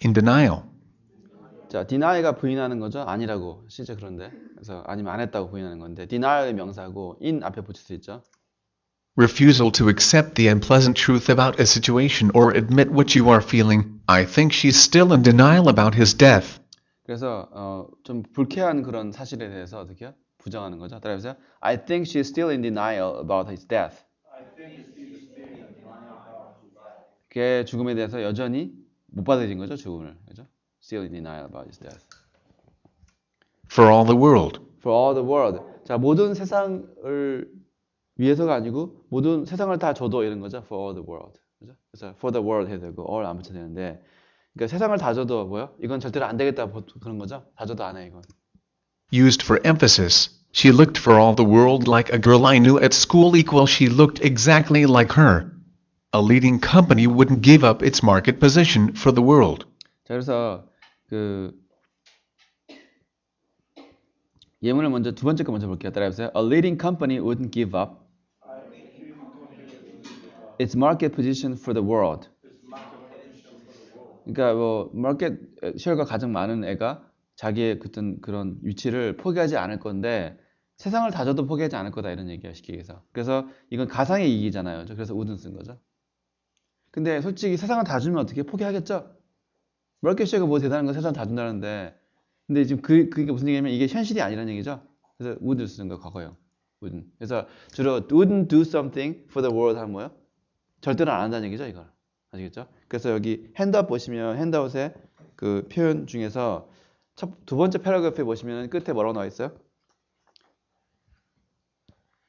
In denial. 자, deny가 부인하는 거죠? 아니라고. 실제 그런데. 그래서 아니면 안 했다고 부인하는 건데 denial의 명사고 in 앞에 붙일 수 있죠. Refusal to accept the unpleasant truth about a situation or admit what you are feeling. I think she's still in denial about his death. 그래서 좀 불쾌한 그런 사실에 대해서 어떻게 해요? 부정하는 거죠. 따라해보세요. I think she's still in denial about his death. 그의 죽음에 대해서 여전히 못 받아들인 거죠. 죽음을. 그죠? Still in denial about his death. For all the world. For all the world. 자, 모든 세상을 위해서가 아니고 모든 세상을 다 줘도 이런 거죠. For all the world. 그죠? 그래서 for the world 해야 되고 all 안 붙여야 되는데 그러니까 세상을 다 줘도 뭐요? 이건 절대로 안 되겠다 그런 거죠. 다 줘도 안 해 이건. Used for emphasis. She looked for all the world like a girl I knew at school equal she looked exactly like her. A leading company wouldn't give up its market position for the world. 자, 그래서 그 예문을 먼저 두 번째 거 먼저 볼게요. 따라해보세요. A leading company wouldn't give up its market position for the world. 그러니까 뭐 마켓 쉐어가 가장 많은 애가 자기의 그런 위치를 포기하지 않을 건데 세상을 다 줘도 포기하지 않을 거다 이런 얘기야 쉽게 얘기해서. 그래서 이건 가상의 이익이잖아요. 그래서 wouldn't 쓴 거죠. 근데 솔직히 세상을 다 주면 어떻게 포기하겠죠? 마켓 쉐어가 뭐 대단한 건 세상 다 준다는데 근데 지금 그게 무슨 얘기냐면 이게 현실이 아니라는 얘기죠. 그래서 wouldn't 쓰는 거 과거형. wouldn't. 그래서 주로 wouldn't do something for the world 하면 뭐예요? 절대로 안 한다는 얘기죠, 이걸. 아시겠죠? 그래서 여기 핸드아웃 보시면 핸드아웃에 그 표현 중에서 두 번째 패러그래프에 보시면 끝에 뭐라고 나와 있어요?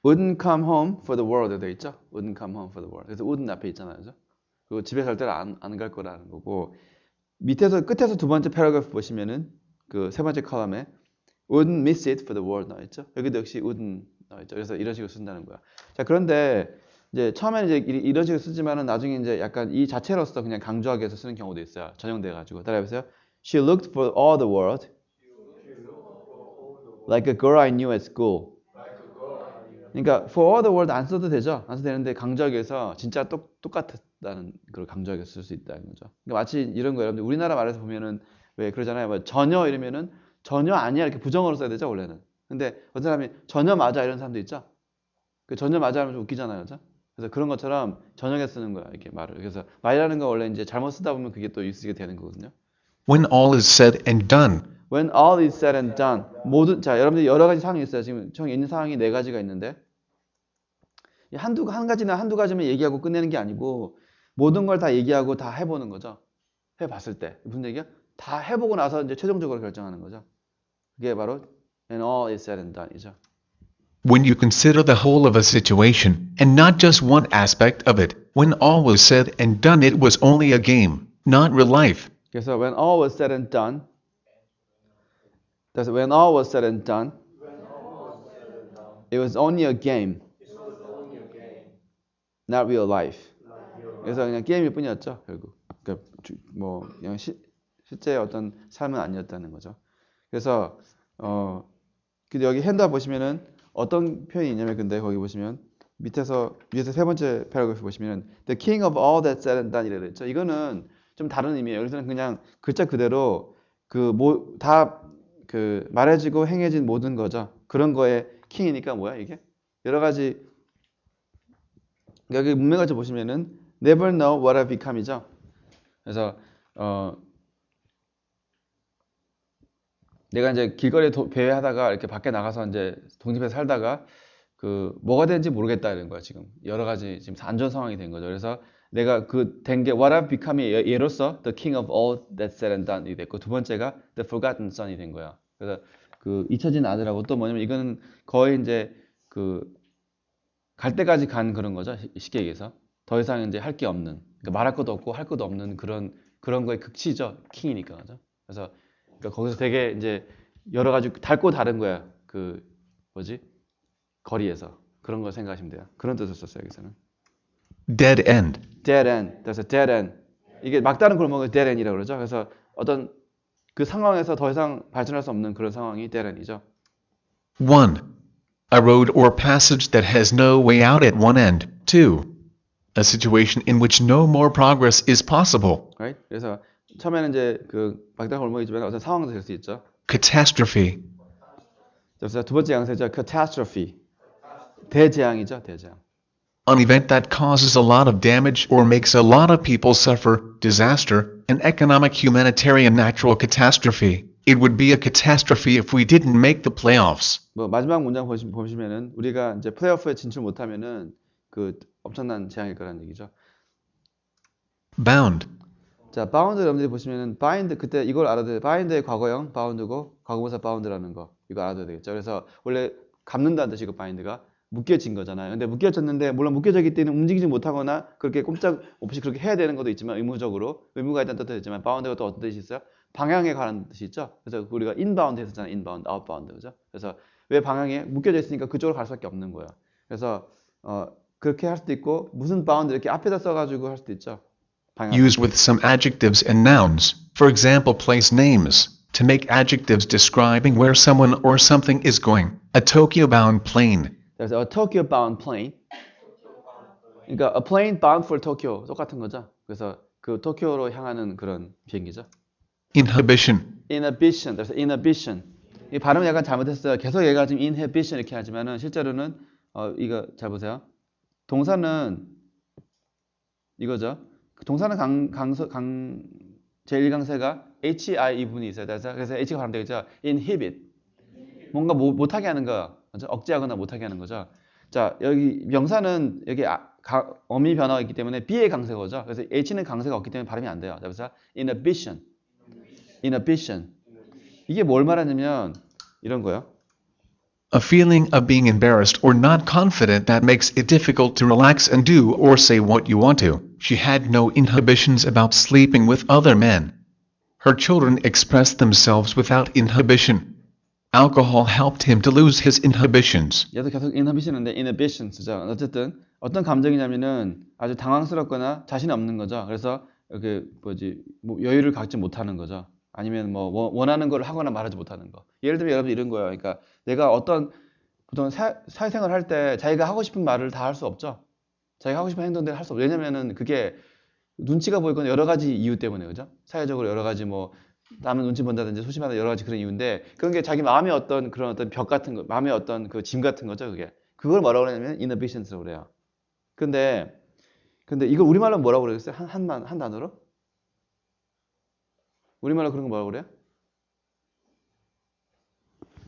Wouldn't come home for the world 되어 있죠? Wouldn't come home for the world. 그래서 wouldn't 앞에 있잖아요, 그죠? 그리고 집에 절대로 안 갈 거라는 거고 밑에서 끝에서 두 번째 패러그래프 보시면은 그 세 번째 컬럼에 wouldn't miss it for the world 나와 있죠? 여기도 역시 wouldn't 나와 있죠. 그래서 이런 식으로 쓴다는 거야. 자, 그런데 이제 처음에는 이제 이런 식으로 쓰지만은 나중에 이제 약간 이 자체로서 그냥 강조하기 위해서 쓰는 경우도 있어요. 전용돼 가지고. 따라해보세요. She looked for all the world like a girl I knew at school. 그러니까 for all the world 안 써도 되죠. 안 써도 되는데 강조하기 위해서 진짜 똑같다는 걸 강조하기 위해서 쓸 수 있다는 거죠. 그러니까 마치 이런 거예요. 여러분들 우리나라 말에서 보면은 왜 그러잖아요. 뭐 전혀 이러면은 전혀 아니야 이렇게 부정어로 써야 되죠 원래는. 근데 어떤 사람이 전혀 맞아 이런 사람도 있죠. 그 전혀 맞아 하면 좀 웃기잖아요, 그죠? 그래서 그런 것처럼 전형에 쓰는 거야 이렇게 말을. 그래서 말이라는 거 원래 이제 잘못 쓰다 보면 그게 또 쓰게 되는 거거든요. When all is said and done. When all is said and done. 모든 자 여러분들 여러 가지 상황이 있어요. 지금 총 있는 상황이 네 가지가 있는데 한 가지만 얘기하고 끝내는 게 아니고 모든 걸 다 얘기하고 다 해보는 거죠. 해봤을 때 무슨 얘기야? 다 해보고 나서 이제 최종적으로 결정하는 거죠. 그게 바로 when all is said and done이죠. When you consider the whole of a situation, and not just one aspect of it, when all was said and done it was only a game, not real life. 그래서 when all was said and done, that's when all was said and done, it was only a game, not real life. 그래서 그냥 게임일 뿐이었죠 결국. 그러니까 뭐 그냥 실제 어떤 삶은 아니었다는 거죠. 그래서 근데 여기 핸드아웃 보시면은 어떤 표현이 있냐면 근데 거기 보시면 위에서 세 번째 패러그래프 보시면 The king of all that said and done 이래 있죠. 이거는 좀 다른 의미예요. 여기서는 그냥 글자 그대로 다 말해지고 행해진 모든 거죠. 그런 거에 킹이니까 뭐야 이게? 여러 가지 여기 문맥을 좀 보시면은 Never know what I've become이죠. 그래서 내가 이제 길거리에 배회하다가 이렇게 밖에 나가서 이제 독립해서 살다가 뭐가 되는지 모르겠다 이런 거야 지금 여러 가지 지금 안 좋은 상황이 된 거죠. 그래서 내가 된 게 what I've become이 예로서 the king of all that said and done이 됐고 두 번째가 the forgotten son이 된 거야. 그래서 잊혀진 아들하고 또 뭐냐면 이거는 거의 이제 갈 때까지 간 그런 거죠. 쉽게 얘기해서 더 이상 이제 할 게 없는 그러니까 말할 것도 없고 할 것도 없는 그런 거의 극치죠. 킹이니까 그죠. 그래서 거기서 되게 이제 여러 가지 닳고 다른 거야. 거리에서. 그런 거 생각하시면 돼요. 그런 뜻을 썼어요, 여기서는. Dead end. Dead end. 그래서 dead end. 이게 막다른 골목을 dead end이라고 그러죠. 그래서 어떤 그 상황에서 더 이상 발전할 수 없는 그런 상황이 dead end이죠. 1. A road or passage that has no way out at one end. 2. A situation in which no more progress is possible. Right? 그래서 처음에는 이제 그 박대가 골목이지만 어떤 상황도 될 수 있죠. catastrophe, 그래서 두 번째 양세죠. catastrophe. 대재앙이죠. 대재앙. an event that causes a lot of damage or makes a lot of people suffer, disaster, an economic, humanitarian, natural catastrophe. It would be a catastrophe if we didn't make the playoffs. 뭐 마지막 문장 보시면은 우리가 이제 플레이오프에 진출 못하면은 그 엄청난 재앙일 거라는 얘기죠. Bound, 자, 바운드 여러분들이 보시면은 바인드 그때 이걸 알아둬야 돼요. 바인드의 과거형 바운드고 과거분사 바운드라는 거 이거 알아둬야 되겠죠. 그래서 원래 감는다는 뜻이고 바인드가 묶여진 거잖아요. 근데 묶여졌는데 물론 묶여졌기 때문에 움직이지 못하거나 그렇게 꼼짝 없이 그렇게 해야 되는 것도 있지만 의무적으로 의무가 있다는 뜻도 있지만 바운드가 또 어떤 뜻이 있어요? 방향에 관한 뜻이 있죠. 그래서 우리가 인바운드 했었잖아요. 인바운드, 아웃바운드 그죠? 그래서 왜 방향에 묶여져 있으니까 그쪽으로 갈 수밖에 없는 거예요. 그래서 그렇게 할 수도 있고 무슨 바운드 이렇게 앞에다 써가지고 할 수도 있죠. 방향. used with some adjectives and nouns, for example place names, to make adjectives describing where someone or something is going. A Tokyo-bound plane. 그래서 a Tokyo bound plane. 그러니까 a plane bound for Tokyo 똑같은 거죠. 그래서 그 도쿄로 향하는 그런 비행기죠. Inhibition, inhibition. 그래서 inhibition. 이 발음 약간 잘못했어요. 계속 얘가 지금 inhibition 이렇게 하지만은 실제로는 이거 잘 보세요. 동사는 이거죠. 동사는 제1강세가 hi 이 부분이 있어요. 그래서 h가 발음되겠죠. inhibit. 뭔가 못하게 하는 거. 그죠? 억제하거나 못하게 하는 거죠. 자, 여기 명사는 여기 어미 변화가 있기 때문에 B의 강세거죠. 그래서 H는 강세가 없기 때문에 발음이 안 돼요. 그래서 inhibition. inhibition. 이게 뭘 말하냐면 이런 거요. a feeling of being embarrassed or not confident that makes it difficult to relax and do or say what you want to. She had no inhibitions about sleeping with other men. Her children expressed themselves without inhibition. Alcohol helped him to lose his inhibitions. 얘도 계속 inhibition인데 inhibitions죠. 어쨌든 어떤 감정이냐면은 아주 당황스럽거나 자신이 없는 거죠. 그래서 그 여유를 갖지 못하는 거죠. 아니면 뭐 원하는 걸 하거나 말하지 못하는 거. 예를 들면 여러분 이런 거예요. 그러니까 내가 보통 사회생활 할 때 자기가 하고 싶은 말을 다 할 수 없죠. 자기가 하고 싶은 행동들을 할 수 없죠. 왜냐면은 그게 눈치가 보이거나 여러 가지 이유 때문에 그죠? 사회적으로 여러 가지 남은 눈치 본다든지 소심하다 여러 가지 그런 이유인데 그런 게 자기 마음의 어떤 그런 어떤 벽 같은 거, 마음의 어떤 그 짐 같은 거죠, 그게. 그걸 뭐라고 그러냐면 inhibitions라고 그래요. 근데 이걸 우리말로 뭐라고 그러겠어요? 한 단어로? 우리말로 그런 거 뭐라고 그래요?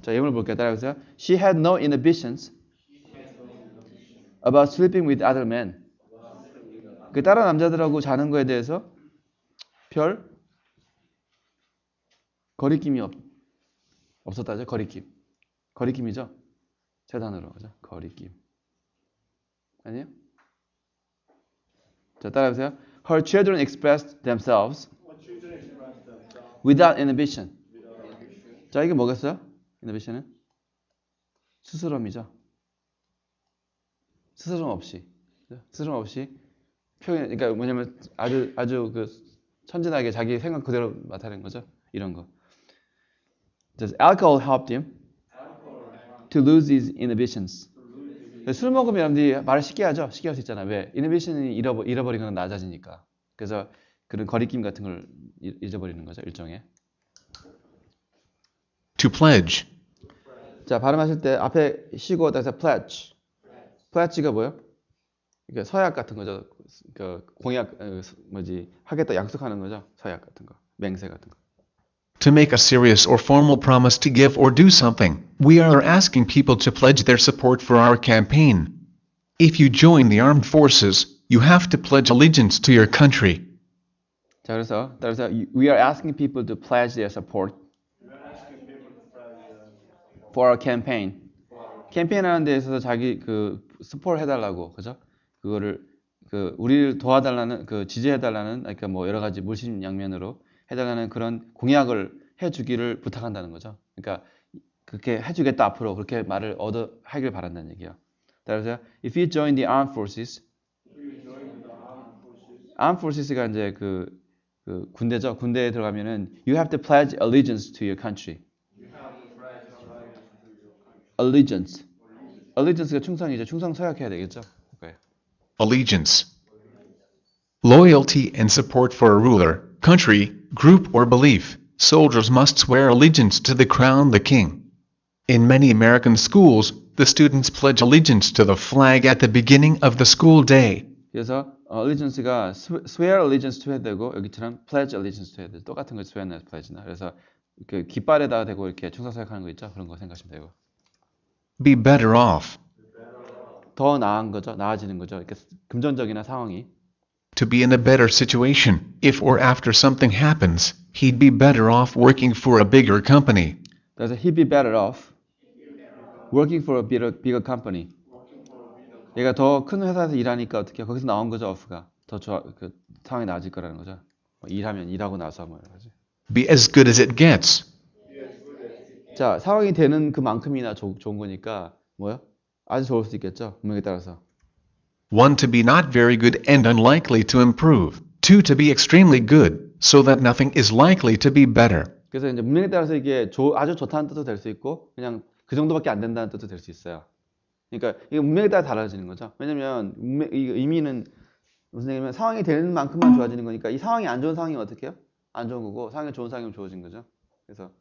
자, 예문을 볼게요. 따라해보세요. She had no inhibitions about sleeping with other men. 그 다른 남자들하고 자는 거에 대해서 별 거리낌이 없었다죠. 거리낌이죠. 세 단어로 그죠? 거리낌. 아니에요? 자, 따라해보세요. Her children expressed themselves without inhibition. 자, 이게 뭐겠어요? inhibition은? 스스럼이죠. 스스럼 없이 표현, 그러니까 뭐냐면 아주 그 천진하게 자기 생각 그대로 나타내는 거죠. 이런 거. Alcohol helped him to lose his inhibitions. 술 먹으면 여러분들이 말을 쉽게 하죠. 쉽게 할 수 있잖아요. 왜? inhibition이 잃어버리는 건 낮아지니까. 그래서 그런 거리낌 같은 걸 잊어버리는 거죠. 일종의. To pledge. 자, 발음하실 때 앞에 쉬고 따라서 pledge. pledge가 뭐예요? 그러니까 서약 같은 거죠. 그 공약 하겠다 약속하는 거죠. 서약 같은 거. 맹세 같은 거. To make a serious or formal promise to give or do something, we are asking people to pledge their support for our campaign. If you join the armed forces, you have to pledge allegiance to your country. 자, 그래서 따라서 we are asking people to pledge their support for our campaign. 캠페인하는 데 있어서 자기 support 해달라고, 그죠? 그거를 우리를 도와달라는 지지해달라는 그러니까 여러 가지 물심양면으로 해달라는 그런 공약을 해주기를 부탁한다는 거죠. 그러니까 그렇게 해주겠다 앞으로 그렇게 말을 하길 바란다는 얘기예요. 따라서 if you join the armed forces, armed forces가 이제 그 군대죠. 군대에 들어가면은 you have to pledge allegiance to your country. allegiance가 충성이죠. 충성 서약해야 되겠죠. Allegiance. Loyalty and support for a ruler, country, group or belief, soldiers must swear allegiance to the crown, the king. In many American schools, the students pledge allegiance to the flag at the beginning of the school day. 그래서 allegiance가 swear allegiance to 해야 되고 여기처럼 pledge allegiance to 해야 돼. 똑같은 거 swear나 pledge나. 그래서 그 깃발에다가 대고 이렇게 충성서약하는 거 있죠? 그런 거 생각하시면 되고. Be better off. 더 나은 거죠. 나아지는 거죠. 이렇게 금전적이나 상황이. To be in a better situation, if or after something happens, he'd be better off working for a bigger company. 그래서 he'd be better off working for a bigger company. 얘가 더 큰 회사에서 일하니까 어떻게 거기서 나온 거죠, off가. 더 좋아, 그 상황이 나아질 거라는 거죠. 일하면 일하고 나서 뭐 이러지. Be as good as it gets. 자, 상황이 되는 그만큼이나 좋은 거니까 뭐요? 아주 좋을 수 있겠죠. 문맥에 따라서. 1. To be not very good and unlikely to improve. 2. To be extremely good, so that nothing is likely to be better. 그래서 이제 문맥에 따라서 이게 아주 좋다는 뜻도 될 수 있고 그냥 그 정도밖에 안 된다는 뜻도 될 수 있어요. 그러니까 이게 문맥에 따라 달라지는 거죠. 왜냐면 이 의미는 무슨 얘기냐면 상황이 되는 만큼만 좋아지는 거니까 이 상황이 안 좋은 상황이면 어떻게 해요? 안 좋은 거고 상황이 좋은 상황이면 좋아진 거죠. 그래서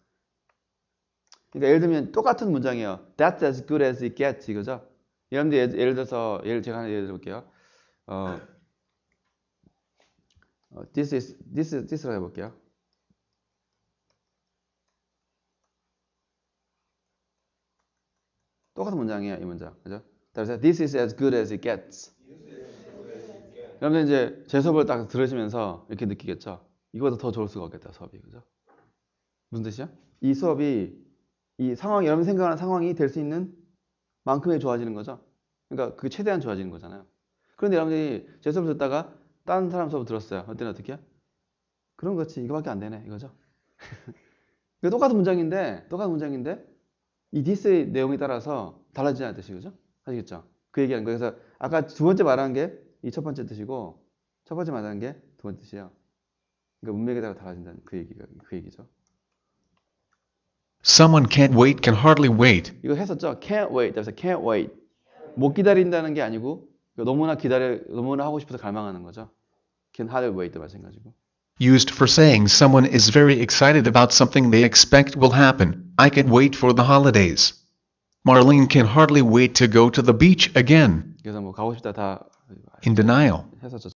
그러니까 예를 들면 똑같은 문장이에요. That's as good as it gets 이거죠. 여러분들 예를 들어서 제가 하나 예를 들어볼게요. this로 해볼게요. 똑같은 문장이에요, 이 문장. 그죠? 따라서 this is as good as it gets. 여러분들 이제 제 수업을 딱 들으시면서 이렇게 느끼겠죠? 이거보다 더 좋을 수가 없겠다, 수업이. 그죠? 무슨 뜻이야? 이 수업이 이 상황, 여러분 생각하는 상황이 될 수 있는 만큼의 좋아지는 거죠. 그러니까 그게 최대한 좋아지는 거잖아요. 그런데 여러분들이 제 수업 듣다가 다른 사람 수업 들었어요. 그때는 어떻게 해요? 그런 거지. 이거밖에 안 되네. 이거죠. 똑같은 문장인데 이 this의 내용에 따라서 달라지지 뜻이 그죠? 아시겠죠? 그 얘기하는 거예요. 그래서 아까 두 번째 말한 게 이 첫 번째 뜻이고 첫 번째 말한 게 두 번째 뜻이에요. 그러니까 문맥에 따라 달라진다는 그 얘기죠. Someone can't wait can hardly wait. 이거 했었죠? Can't wait. 그래서 can't wait. 못 기다린다는 게 아니고 너무나 하고 싶어서 갈망하는 거죠. Can hardly wait도 마찬가지고. Used for saying someone is very excited about something they expect will happen. I can't wait for the holidays. Marlene can hardly wait to go to the beach again. 그래서 뭐 가고 싶다 다 In denial. 했었죠.